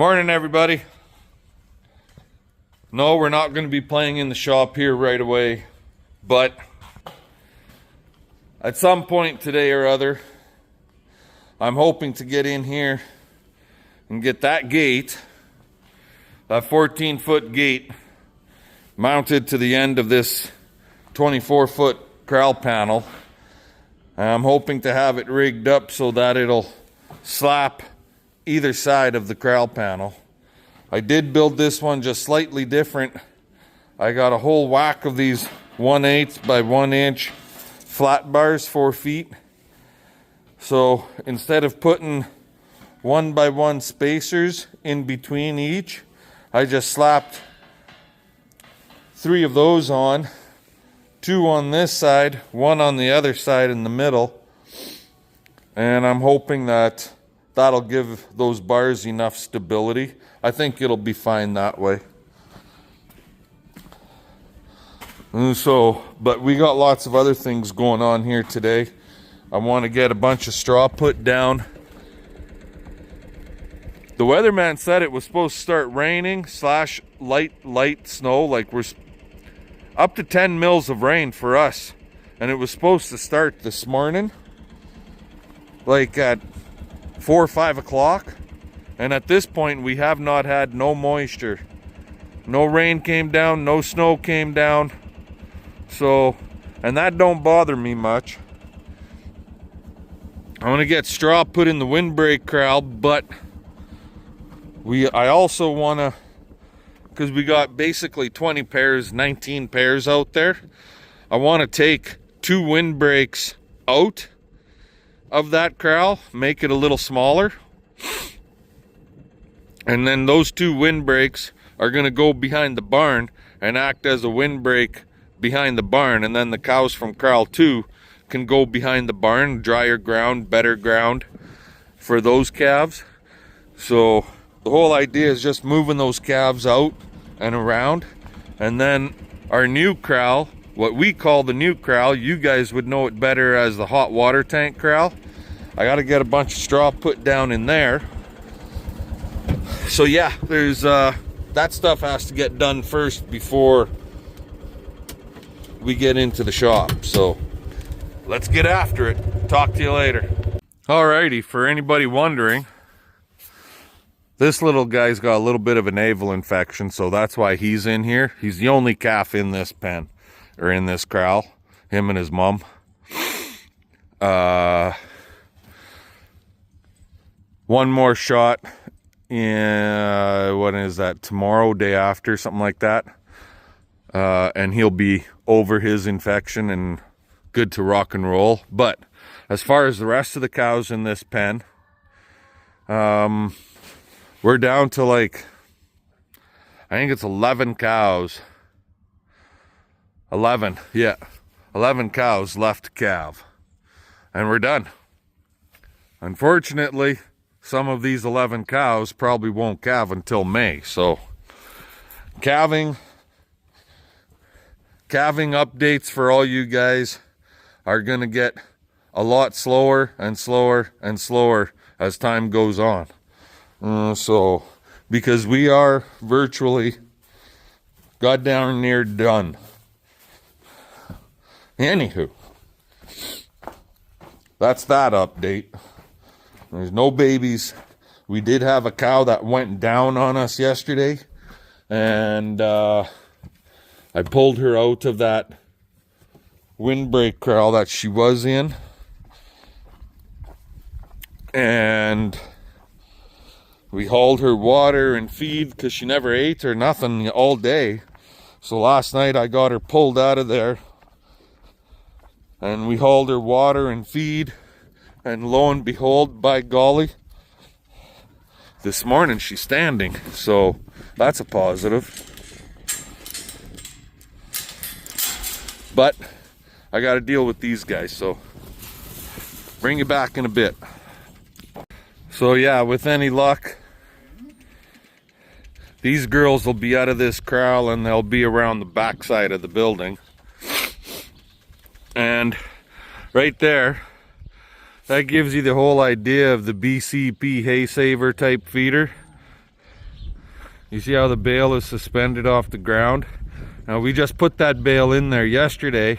Morning, everybody. No, we're not going to be playing in the shop here right away, but at some point today or other, I'm hoping to get in here and get that gate, that 14-foot gate, mounted to the end of this 24-foot corral panel. I'm hoping to have it rigged up so that it'll slap either side of the corral panel. I did build this one just slightly different. I got a whole whack of these 1/8 by 1 inch flat bars, 4 feet. So instead of putting 1 by 1 spacers in between each, I just slapped 3 of those on, 2 on this side, 1 on the other side in the middle. And I'm hoping that that'll give those bars enough stability. I think it'll be fine that way. And so, but we got lots of other things going on here today. I want to get a bunch of straw put down. The weatherman said it was supposed to start raining / light snow, like we're up to 10 mils of rain for us. And it was supposed to start this morning, like at 4 or 5 o'clock, and at this point we have not had no moisture. No rain came down, no snow came down. So, and that don't bother me much. I want to get straw put in the windbreak corral, but I also want to, because we got basically 20 pairs, 19 pairs out there. I want to take 2 windbreaks out of that corral, make it a little smaller, and then those 2 windbreaks are going to go behind the barn and act as a windbreak behind the barn, and then the cows from corral 2 can go behind the barn, drier ground, better ground for those calves. So the whole idea is just moving those calves out and around, and then our new corral, what we call the new corral, you guys would know it better as the hot water tank corral. I got to get a bunch of straw put down in there. So yeah, there's that stuff has to get done first before we get into the shop. So let's get after it. Talk to you later. Alrighty, for anybody wondering, this little guy's got a little bit of a navel infection, so that's why he's in here. He's the only calf in this pen, or in this corral, him and his mom. One more shot in, what is that, tomorrow, day after, something like that. And he'll be over his infection and good to rock and roll. But as far as the rest of the cows in this pen, we're down to like, I think it's 11 cows. 11 cows left to calve. And we're done. Unfortunately, some of these 11 cows probably won't calve until May. So calving updates for all you guys are going to get a lot slower and slower and slower as time goes on. So, because we are virtually goddamn near done. Anywho, that's that update. There's no babies. We did have a cow that went down on us yesterday, and I pulled her out of that windbreak corral that she was in, and we hauled her water and feed because she never ate or nothing all day. So last night I got her pulled out of there, and we hauled her water and feed, and lo and behold, by golly, this morning she's standing. So that's a positive. But I got to deal with these guys, so bring you back in a bit. So yeah, with any luck, these girls will be out of this corral and they'll be around the back side of the building. And right there, that gives you the whole idea of the BCP hay saver type feeder. You see how the bale is suspended off the ground? Now we just put that bale in there yesterday,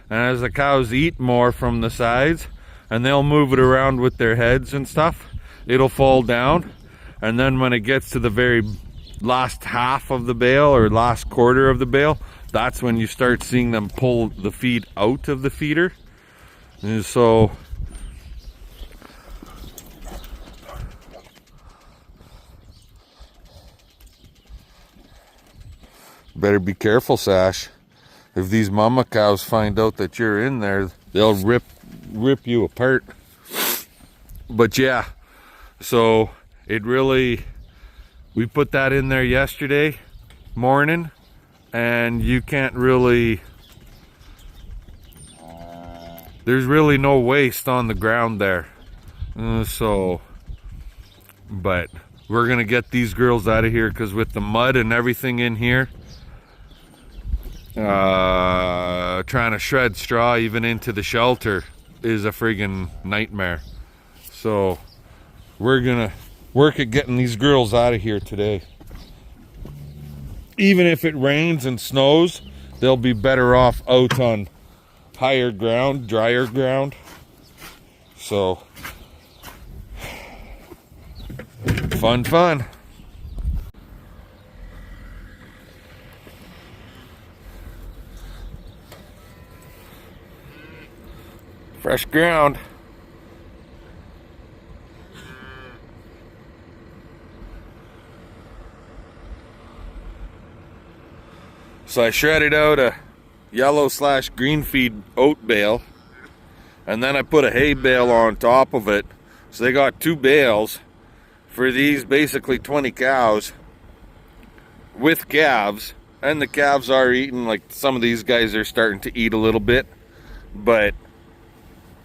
and as the cows eat more from the sides and they'll move it around with their heads and stuff, it'll fall down. And then when it gets to the very last half of the bale or last quarter of the bale, that's when you start seeing them pull the feed out of the feeder. And so better be careful, Sash. If these mama cows find out that you're in there, they'll rip you apart. But yeah, so it really, we put that in there yesterday morning, and you can't really, there's really no waste on the ground there. But we're gonna get these girls out of here, because with the mud and everything in here, trying to shred straw even into the shelter is a friggin' nightmare. So we're gonna work at getting these girls out of here today. Even if it rains and snows, they'll be better off out on higher ground, drier ground. So fun. Fresh ground. So I shredded out a yellow/green feed oat bale, and then I put a hay bale on top of it. So they got 2 bales for these basically 20 cows with calves, and the calves are eating, like some of these guys are starting to eat a little bit, but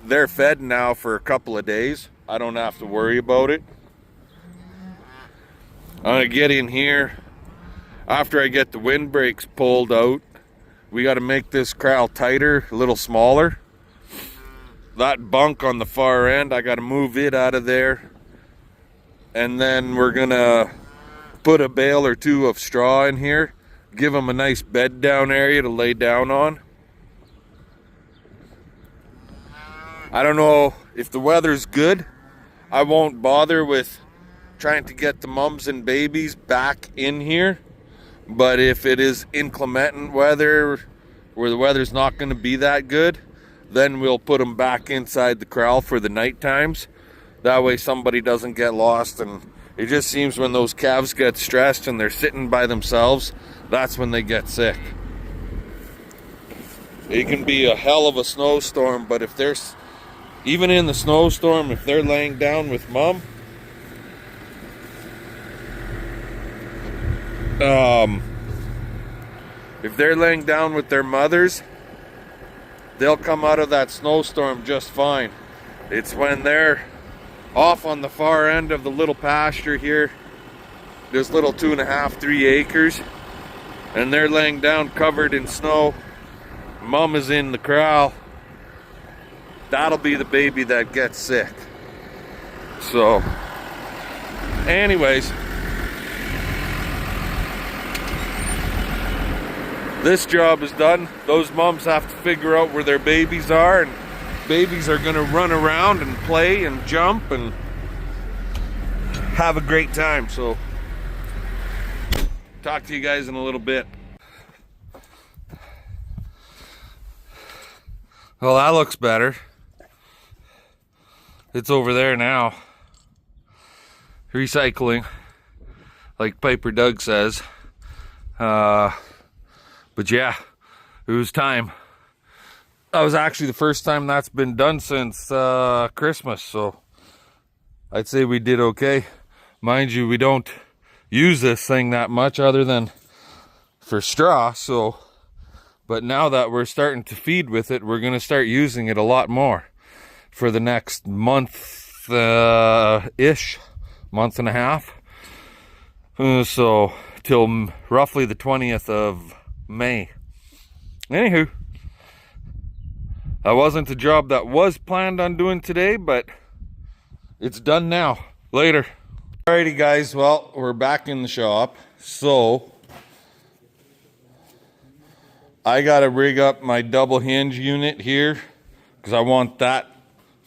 they're fed now for a couple of days. I don't have to worry about it. I'm gonna get in here. After I get the windbreaks pulled out, we got to make this corral tighter, a little smaller. That bunk on the far end, I got to move it out of there. And then we're gonna put a bale or 2 of straw in here, give them a nice bed down area to lay down on. I don't know if the weather's good. I won't bother with trying to get the mums and babies back in here. But if it is inclement weather, where the weather's not going to be that good, then we'll put them back inside the corral for the night times. That way somebody doesn't get lost. And it just seems when those calves get stressed and they're sitting by themselves, that's when they get sick. It can be a hell of a snowstorm, but if there's, even in the snowstorm, if they're laying down with mom, if they're laying down with their mothers, they'll come out of that snowstorm just fine. It's when they're off on the far end of the little pasture here, this little 2.5-3 acres, and they're laying down covered in snow, mom is in the corral, that'll be the baby that gets sick. So anyways, this job is done. Those moms have to figure out where their babies are, and babies are gonna run around and play and jump and have a great time. So talk to you guys in a little bit. Well, that looks better. It's over there now. Recycling, like Piper Doug says. But yeah, it was time. That was actually the first time that's been done since Christmas, so I'd say we did okay. Mind you, we don't use this thing that much other than for straw, so, but now that we're starting to feed with it, we're gonna start using it a lot more for the next month ish, month and a half. So till roughly the 20th of May. Anywho, that wasn't the job that was planned on doing today, but it's done now. Later. Alrighty guys, well, we're back in the shop. So I gotta rig up my double hinge unit here because I want that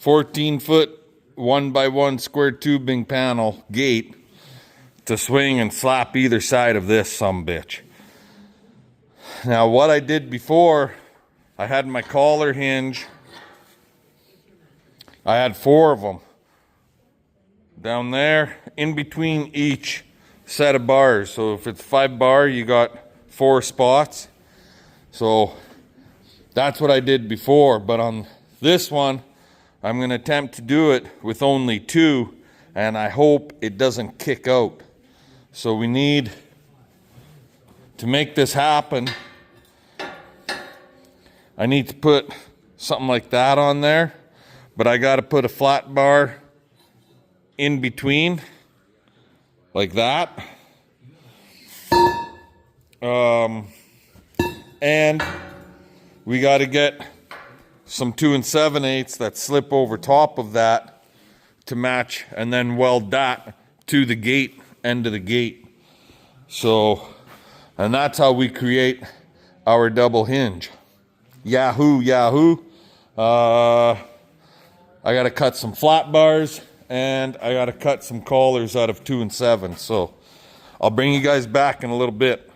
14-foot 1x1 square tubing panel gate to swing and slap either side of this sumbitch. Now what I did before, I had my collar hinge. I had 4 of them down there in between each set of bars. So if it's 5 bar, you got 4 spots. So that's what I did before, but on this one I'm going to attempt to do it with only 2, and I hope it doesn't kick out. So we need to make this happen. I need to put something like that on there, but I got to put a flat bar in between like that. And we got to get some 2 7/8 that slip over top of that to match, and then weld that to the gate, end of the gate. So, and that's how we create our double hinge. Yahoo, yahoo. I got to cut some flat bars, and I got to cut some collars out of 2 7. So I'll bring you guys back in a little bit.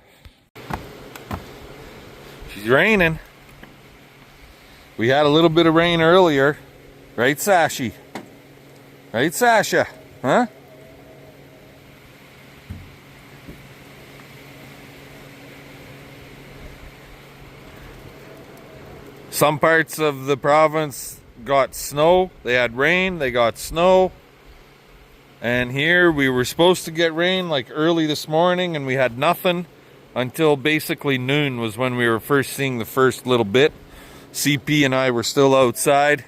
She's raining. We had a little bit of rain earlier. Right, Sashi? Right, Sasha? Huh? Some parts of the province got snow. They had rain, they got snow. And here we were supposed to get rain like early this morning, and we had nothing until basically noon was when we were first seeing the first little bit. CP and I were still outside.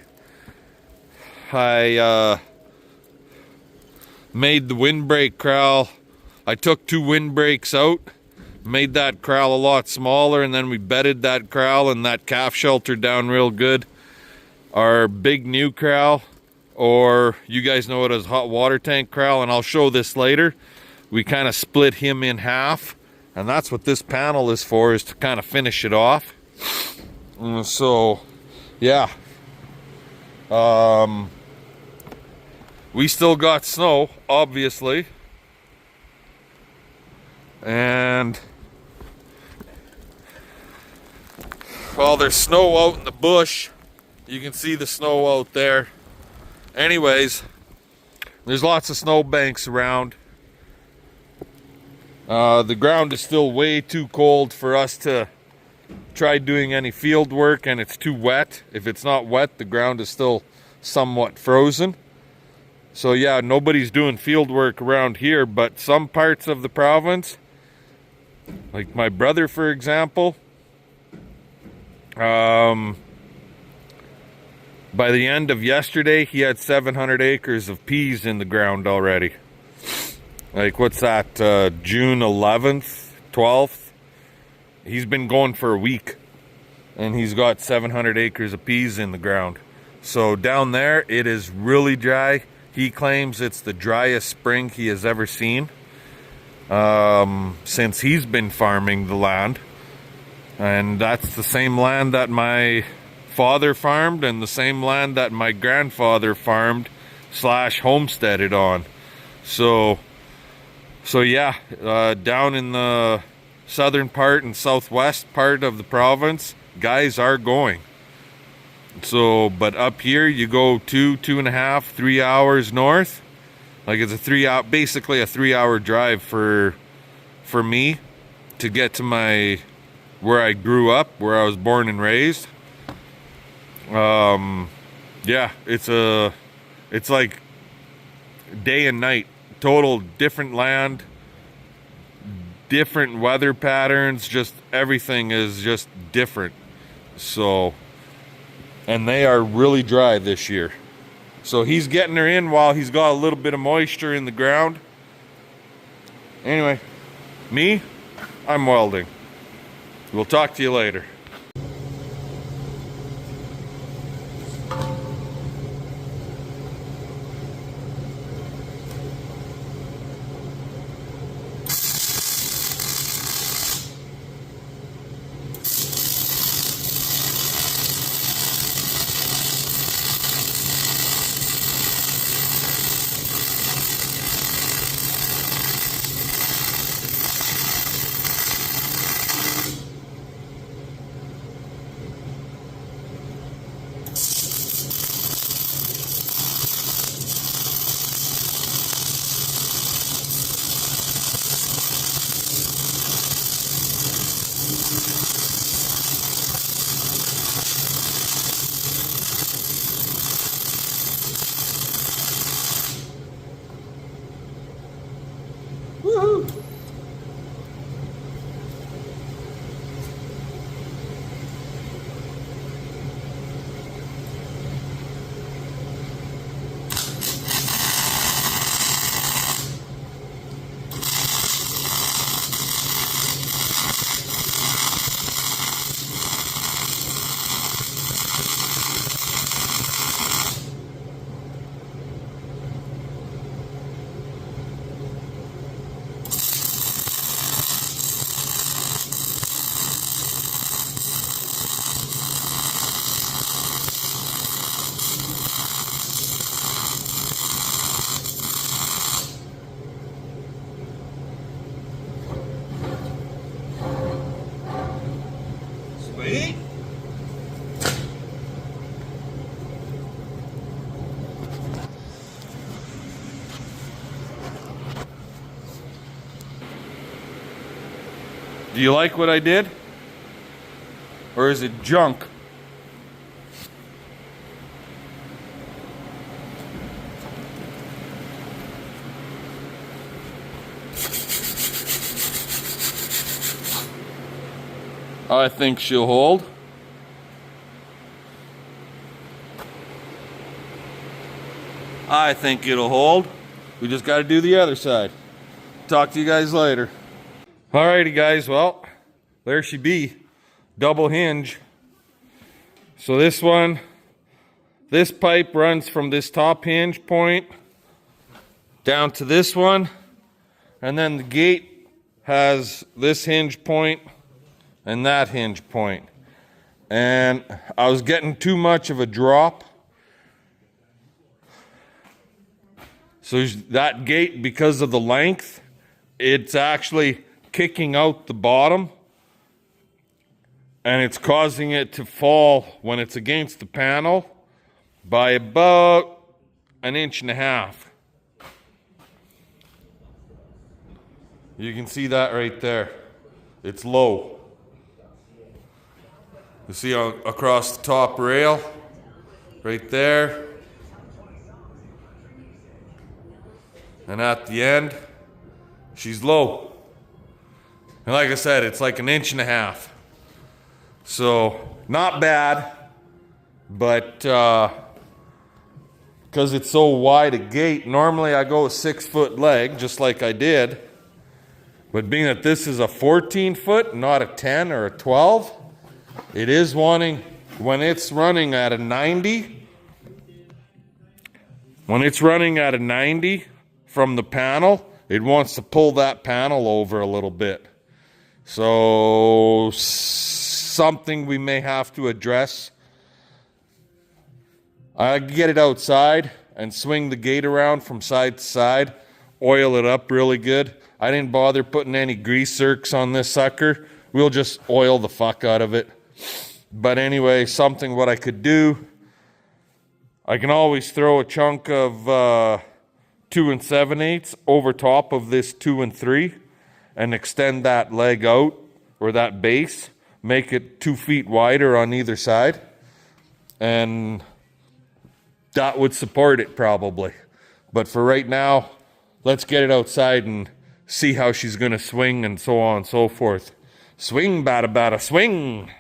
I made the windbreak corral. I took 2 windbreaks out, made that corral a lot smaller, and then we bedded that corral and that calf shelter down real good. Our big new corral, or you guys know it as hot water tank corral, and I'll show this later. We kind of split him in half, and that's what this panel is for, is to kind of finish it off. So yeah, we still got snow, obviously, and well, there's snow out in the bush. You can see the snow out there. Anyways, there's lots of snow banks around. The ground is still way too cold for us to try doing any field work, and it's too wet. If it's not wet, the ground is still somewhat frozen. So yeah, nobody's doing field work around here, but some parts of the province, like my brother for example, by the end of yesterday he had 700 acres of peas in the ground already. Like, what's that, June 11th, 12th? He's been going for a week, and he's got 700 acres of peas in the ground. So down there, it is really dry. He claims it's the driest spring he has ever seen since he's been farming the land. And that's the same land that my father farmed, and the same land that my grandfather farmed / homesteaded on. So yeah, down in the southern part and southwest part of the province, guys are going. So, but up here you go 2.5, 3 hours north. Like, it's basically a 3-hour drive for me to get to where I grew up, where I was born and raised. Yeah, it's like day and night, total different land, different weather patterns, just everything is just different. So, and they are really dry this year. So he's getting her in while he's got a little bit of moisture in the ground. Anyway, me, I'm welding. We'll talk to you later. Do you like what I did? Or is it junk? I think she'll hold. I think it'll hold. We just got to do the other side. Talk to you guys later. Alrighty guys, well, there she be. Double hinge. So this pipe runs from this top hinge point down to this one. And then the gate has this hinge point and that hinge point. And I was getting too much of a drop. So that gate, because of the length, it's actually kicking out the bottom. And it's causing it to fall when it's against the panel by about 1.5 inches. You can see that right there. It's low. You see across the top rail, right there. And at the end, she's low. And like I said, it's like 1.5 inches. So, not bad, but because it's so wide a gate, normally I go a 6-foot leg, just like I did. But being that this is a 14-foot, not a 10 or a 12, it is wanting, when it's running at a 90, from the panel, it wants to pull that panel over a little bit. So, something we may have to address. I get it outside and swing the gate around from side to side, oil it up really good. I didn't bother putting any grease zerks on this sucker. We'll just oil the fuck out of it. But anyway, something what I could do, I can always throw a chunk of 2 7/8 over top of this 2 3 and extend that leg out, or that base, make it 2 feet wider on either side, and that would support it probably. But for right now, let's get it outside and see how she's gonna swing and so on and so forth. Swing, bada bada, swing!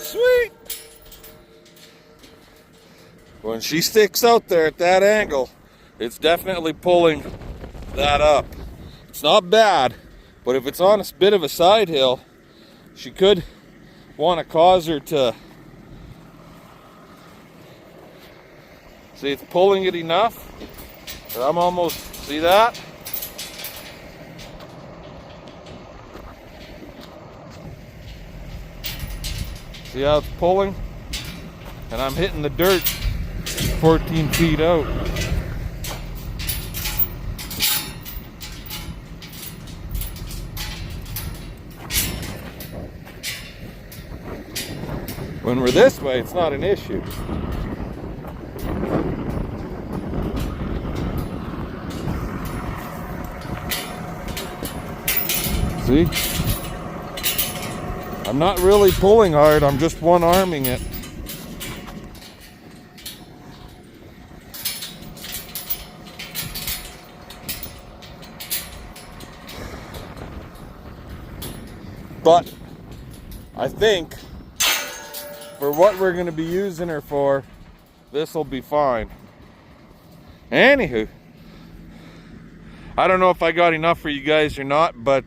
Sweet! When she sticks out there at that angle, it's definitely pulling that up. It's not bad, but if it's on a bit of a side hill, she could want to cause her to... See, it's pulling it enough that I'm almost... See that? See how it's pulling? And I'm hitting the dirt 14 feet out. When we're this way, it's not an issue. See? I'm not really pulling hard, I'm just one-arming it. But I think for what we're going to be using her for, this will be fine. Anywho, I don't know if I got enough for you guys or not, but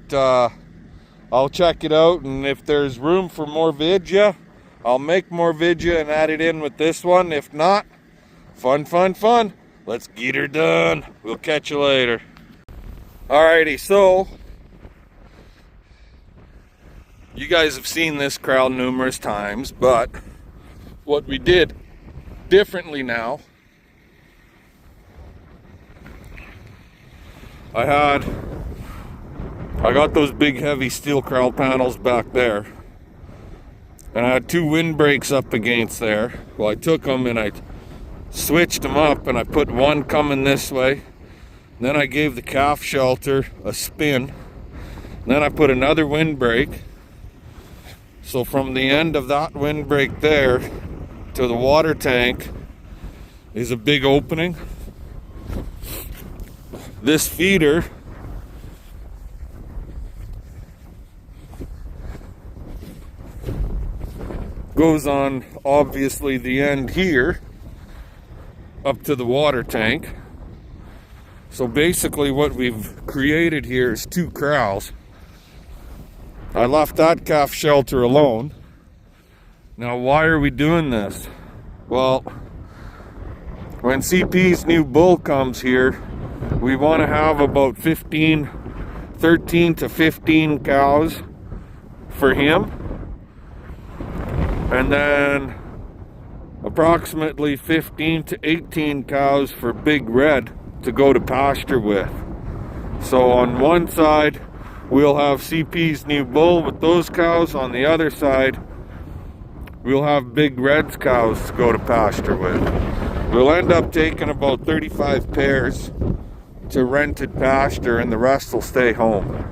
I'll check it out, and if there's room for more vidya, I'll make more vidya and add it in with this one. If not, fun, fun, fun. Let's get her done. We'll catch you later. Alrighty, so you guys have seen this corral numerous times, but what we did differently now, I got those big heavy steel corral panels back there, And I had two windbreaks up against there. Well, I took them and I switched them up, and I put one coming this way. Then I gave the calf shelter a spin. Then I put another windbreak. So from the end of that windbreak there to the water tank is a big opening. This feeder goes on, obviously, the end here up to the water tank. So basically what we've created here is two corrals. I left that calf shelter alone. Now, why are we doing this? Well, when CP's new bull comes here, we want to have about 13 to 15 cows for him. And then approximately 15 to 18 cows for Big Red to go to pasture with. So on one side, we'll have CP's new bull with those cows. On the other side, we'll have Big Red's cows to go to pasture with. We'll end up taking about 35 pairs to rented pasture, and the rest will stay home,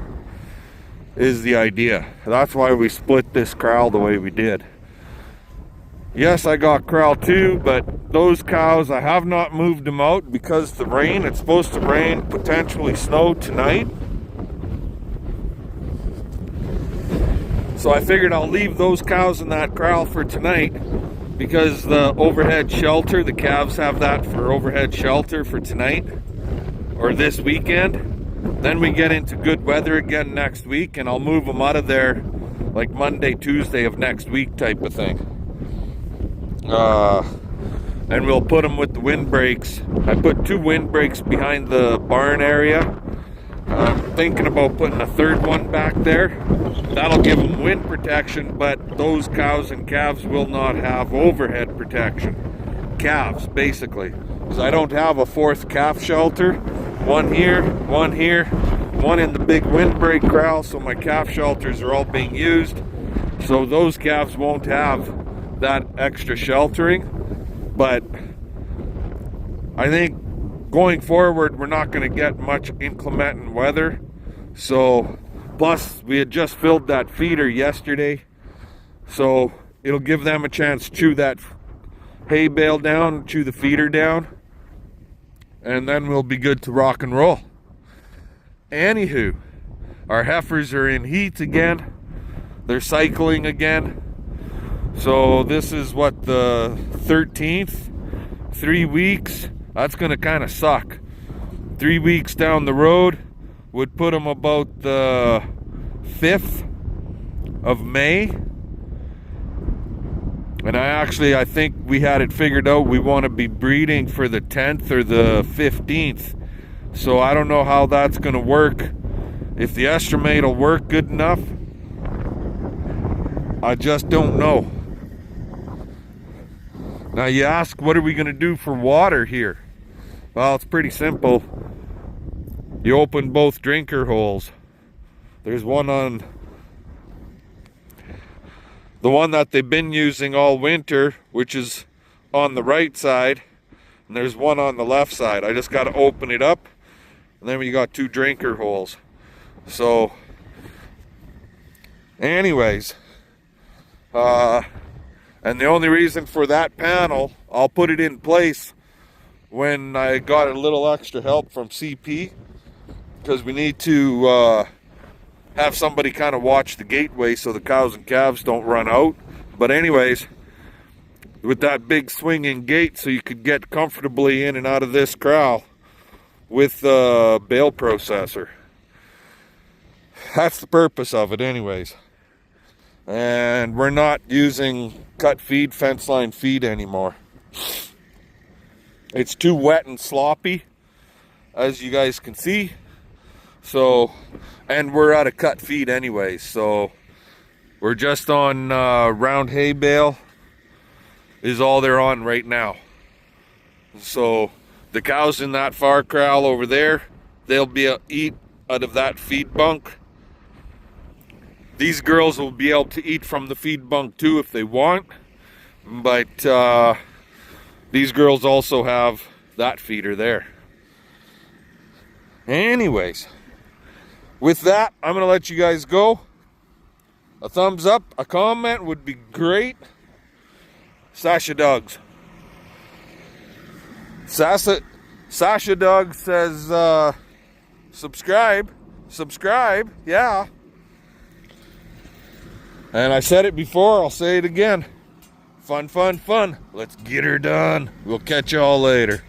is the idea. That's why we split this corral the way we did. Yes, I got corral 2, but those cows, I have not moved them out because the rain, it's supposed to rain, potentially snow tonight. So I figured I'll leave those cows in that corral for tonight, because the overhead shelter, the calves have that for overhead shelter for tonight or this weekend. Then we get into good weather again next week, and I'll move them out of there like Monday, Tuesday of next week type of thing. And we'll put them with the windbreaks. I put 2 windbreaks behind the barn area. I'm thinking about putting a third one back there. That'll give them wind protection, but those cows and calves will not have overhead protection. Calves, basically. Because I don't have a 4th calf shelter. One here, one in the big windbreak corral, so my calf shelters are all being used. So those calves won't have that extra sheltering. But I think going forward, we're not going to get much inclement weather. So, plus we had just filled that feeder yesterday, so it'll give them a chance to chew that hay bale down, chew the feeder down, and then we'll be good to rock and roll. Anywho, our heifers are in heat again. They're cycling again. So this is what, the 13th? 3 weeks. That's going to kind of suck. 3 weeks down the road would put them about the 5th of May. And I think we had it figured out. We want to be breeding for the 10th or the 15th. So I don't know how that's going to work. If the estromate will work good enough, I just don't know. Now you ask, what are we going to do for water here? Well, it's pretty simple. You open both drinker holes. There's one on the one that they've been using all winter, which is on the right side, and there's one on the left side. I just got to open it up, and then we got 2 drinker holes. So anyways, and the only reason for that panel, I'll put it in place when I got a little extra help from CP, because we need to have somebody kind of watch the gateway so the cows and calves don't run out. But anyways, with that big swinging gate, so you could get comfortably in and out of this corral with the bale processor. That's the purpose of it anyways. And we're not using cut feed, fence line feed anymore. It's too wet and sloppy, as you guys can see. So, and we're out of cut feed anyways, so we're just on round hay bale is all they're on right now. So the cows in that far corral over there, they'll be eat out of that feed bunk. These girls will be able to eat from the feed bunk too if they want, but these girls also have that feeder there. Anyways, with that, I'm gonna let you guys go. A thumbs up, a comment would be great. Sasha Dogs. Sasha Doug says, subscribe, yeah. And I said it before, I'll say it again. Fun, fun, fun. Let's get her done. We'll catch y'all later.